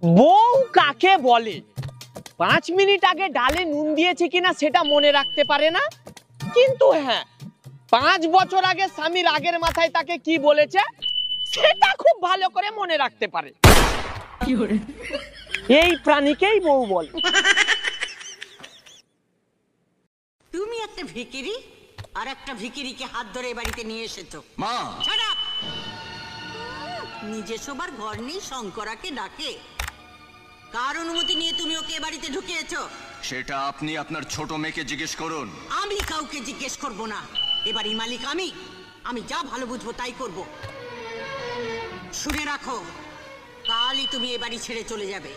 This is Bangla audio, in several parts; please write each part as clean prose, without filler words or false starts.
বউ কাকে বলে? 5 মিনিট আগে ডালে নুন দিয়েছে কিনা সেটা মনে রাখতে পারে না, কিন্তু হ্যাঁ 5 বছর আগে স্বামীর আগের মাথায় তাকে কি বলেছে সেটা খুব ভালো করে মনে রাখতে পারে। এই প্রাণীকেই বউ বলে। তুমি একটা ভিখিরি আর একটা ভিখিরিকে হাত ধরে বাড়িতে নিয়ে এসেছো। মা ছাড়া নিজে সবার ঘর নেই, শঙ্করাকে ডাকে। কার অনুমতি নিয়ে তুমি ওকে বাড়িতে ঢুকিয়েছো? সেটা আপনি আপনার ছোট মেয়েকে জিজ্ঞেস করুন। আমি কাউকে জিজ্ঞেস করব না। এবারই মালিক আমি যা ভালো বুঝবো তাই করব। শুনে রাখো, কালই তুমি এ বাড়ি ছেড়ে চলে যাবে।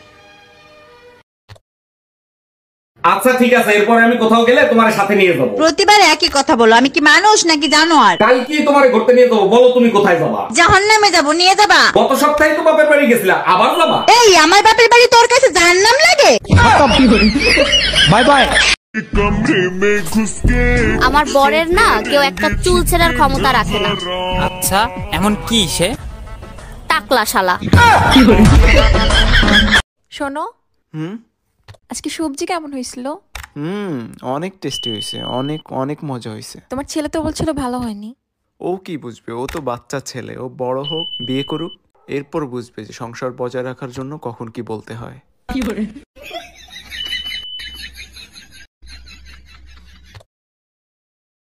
আচ্ছা ঠিক আছে, এরপরে আমি কোথাও গেলে তোমার সাথে নিয়ে যাবো। প্রতিবার একই কথা বলো, আমি কি মানুষ নাকি জানোয়ার? কাল কি তোমার ঘুরতে নিয়ে যাবো? বলো তুমি কোথায় যাবা? জাহান্নামে যাবো, নিয়ে যাবা? গত সপ্তাহে তো বাপের বাড়ি গেছিলা, আবার যাবা? এই আমার বাপের বাড়ি তোর কাছে জাহান্নাম লাগে? Bye bye. আমার বরের না কেউ একটা চুল ছেঁড়ার ক্ষমতা রাখে না। আচ্ছা এমন কি সে? টাকলা শালা। শোনো, আজকে সবজি কেমন হয়েছিল? অনেক টেস্টি হয়েছে, অনেক অনেক মজা হয়েছে। তোমার ছেলে তো বলছিল ভালো হয়নি। ও কি বুঝবে, ও তো বাচ্চা ছেলে, ও বড় হোক, বিয়ে করুক, এরপর বুঝবে যে সংসার বজায় রাখার জন্য কখন কি বলতে হয়।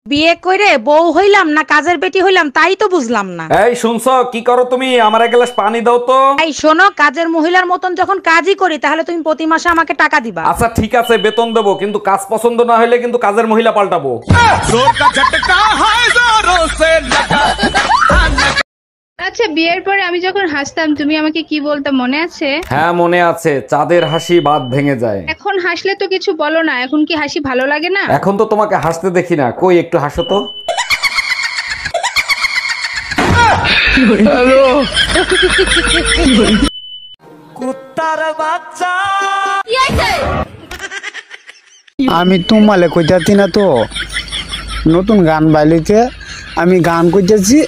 বিয়ে করে বউ হইলাম না কাজের বেটি হইলাম তাই তো বুঝলাম না। এই শুনছো, কি করো তুমি? আমার এক গ্লাস পানি দাও তো। এই শোনো, কাজের মহিলার মতন যখন কাজই করি তাহলে তুমি প্রতি মাসে আমাকে টাকা দিবা। আচ্ছা ঠিক আছে, বেতন দেবো, কিন্তু কাজ পছন্দ না হলে কিন্তু কাজের মহিলা পাল্টাবো। আচ্ছা, বিয়ের পরে আমি যখন হাসতাম তুমি আমাকে কি বলতে মনে আছে? হ্যাঁ মনে আছে, চাঁদের হাসি বাদ ভেঙে যায়। এখন হাসলে তো কিছু বলো না, এখন কি হাসি ভালো লাগে না? এখন তো তোমাকে হাসতে দেখি না, কই একটু হাসো তো। কুত্তার বাচ্চা। আমি তোমালে কইতাছি না তো, নতুন গান বাইলিতে আমি গান কইতেছি,